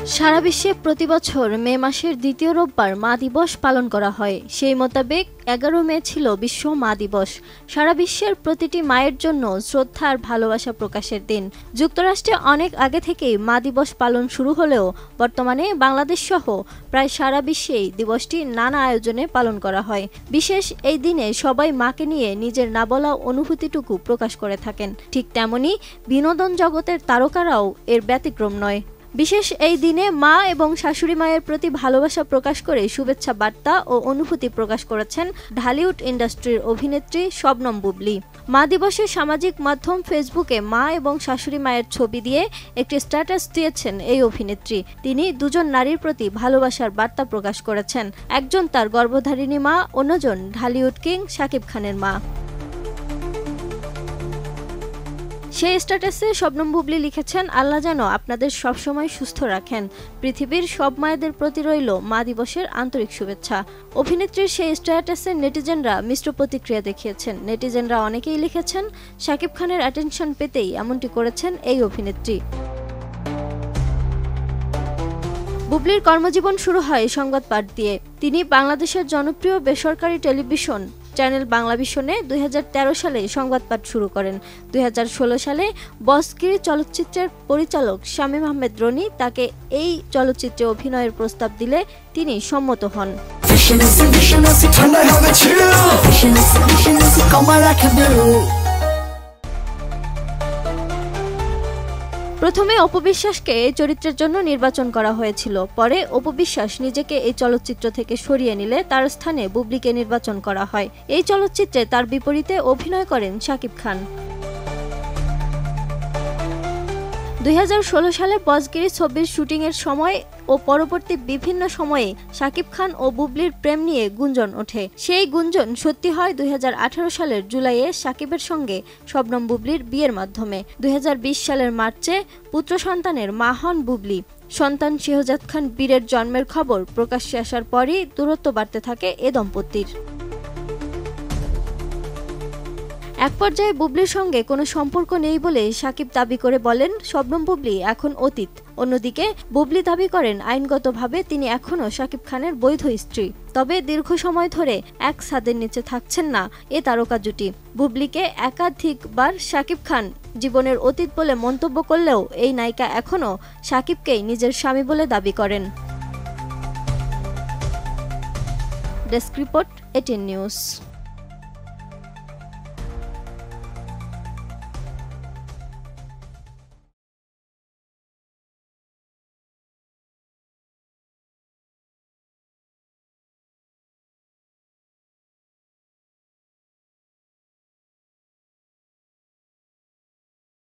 সারা বিশ্বে প্রতি বছর মে মাসের দ্বিতীয় রোববার মা দিবস পালন করা হয়। সেই মোতাবেক 11 মে ছিল বিশ্ব মা দিবস। সারা বিশ্বের প্রতিটি মায়ের জন্য শ্রদ্ধা আর ভালোবাসা প্রকাশের দিন। যুক্তরাষ্ট্রে অনেক আগে থেকেই মা দিবস পালন শুরু হলেও বর্তমানে বাংলাদেশ সহ প্রায় সারা বিশ্বেই দিবসটি নানা আয়োজনে পালন করা হয়। বিশেষ এই দিনে সবাই মাকে নিয়ে নিজের না বলা অনুভূতিটুকু প্রকাশ করে থাকেন। ঠিক তেমনি বিনোদন জগতের তারকারাও এর ব্যতিক্রম নয়। বিশেষ এই দিনে মা এবং শাশুড়ি মায়ের প্রতি ভালোবাসা প্রকাশ করে শুভেচ্ছা বার্তা ও অনুভূতি প্রকাশ করেছেন ঢালিউড ইন্ডাস্ট্রির অভিনেত্রী শবনম বুবলী। মা দিবসে সামাজিক মাধ্যম ফেসবুকে মা এবং শাশুড়ি মায়ের ছবি দিয়ে একটি স্ট্যাটাস দিয়েছেন এই অভিনেত্রী। তিনি দুজন নারীর প্রতি ভালোবাসার বার্তা প্রকাশ করেছেন। একজন তার গর্ভধারিণী মা, অন্যজন ঢালিউড কিং শাকিব খানের মা। সেই স্ট্যাটাসে শবনম বুবলী লিখেছেন, আল্লাহ যেন আপনাদের সবসময় সুস্থ রাখেন। পৃথিবীর সব মায়েদের প্রতি রইল মা দিবসের আন্তরিক শুভেচ্ছা। অভিনেত্রীর সেই স্ট্যাটাসে নেটিজেনরা মিশ্র প্রতিক্রিয়া দেখিয়েছেন। নেটিজেনরা অনেকেই লিখেছেন, শাকিব খানের অ্যাটেনশন পেতেই এমনটি করেছেন এই অভিনেত্রী। বুবলীর কর্মজীবন শুরু হয় সংবাদ পাঠ দিয়ে। তিনি বাংলাদেশের জনপ্রিয় বেসরকারি টেলিভিশন চ্যানেল বাংলাভিশনে 2013 সালে সংবাদ পাঠ শুরু করেন। 2016 সালে বসগিরি চলচ্চিত্রের পরিচালক শামীম আহমেদ রনি তাকে এই চলচ্চিত্রে অভিনয়ের প্রস্তাব দিলে তিনি সম্মত হন। প্রথমে অপু বিশ্বাসকে এই চরিত্রের জন্য নির্বাচন করা হয়েছিল। পরে অপু বিশ্বাস নিজেকে এই চলচ্চিত্র থেকে সরিয়ে নিলে তার স্থানে বুবলীকে নির্বাচন করা হয়। এই চলচ্চিত্রে তার বিপরীতে অভিনয় করেন শাকিব খান। 2016 সালে বসগিরি ছবির শুটিংয়ের সময় ও পরবর্তী বিভিন্ন সময়ে শাকিব খান ও বুবলীর প্রেম নিয়ে গুঞ্জন ওঠে। সেই গুঞ্জন সত্যি হয় 2018 সালের জুলাইয়ে শাকিবের সঙ্গে শবনম বুবলীর বিয়ের মাধ্যমে। 2020 সালের মার্চে পুত্র সন্তানের মা হন বুবলী। সন্তান শেহজাদ খান বীরের জন্মের খবর প্রকাশ্যে আসার পরই দূরত্ব বাড়তে থাকে এ দম্পতির। এক পর্যায়ে বুবলীর সঙ্গে কোনো সম্পর্ক নেই বলে শাকিব দাবি করে বলেন, শবনম বুবলী এখন অতীত। অন্যদিকে বুবলী দাবি করেন আইনগতভাবে তিনি এখনও শাকিব খানের বৈধ স্ত্রী। তবে দীর্ঘ সময় ধরে এক ছাদের নিচে থাকছেন না এ তারকা জুটি। বুবলীকে একাধিকবার শাকিব খান জীবনের অতীত বলে মন্তব্য করলেও এই নায়িকা এখনও শাকিবকেই নিজের স্বামী বলে দাবি করেন। Desk report, ATN news.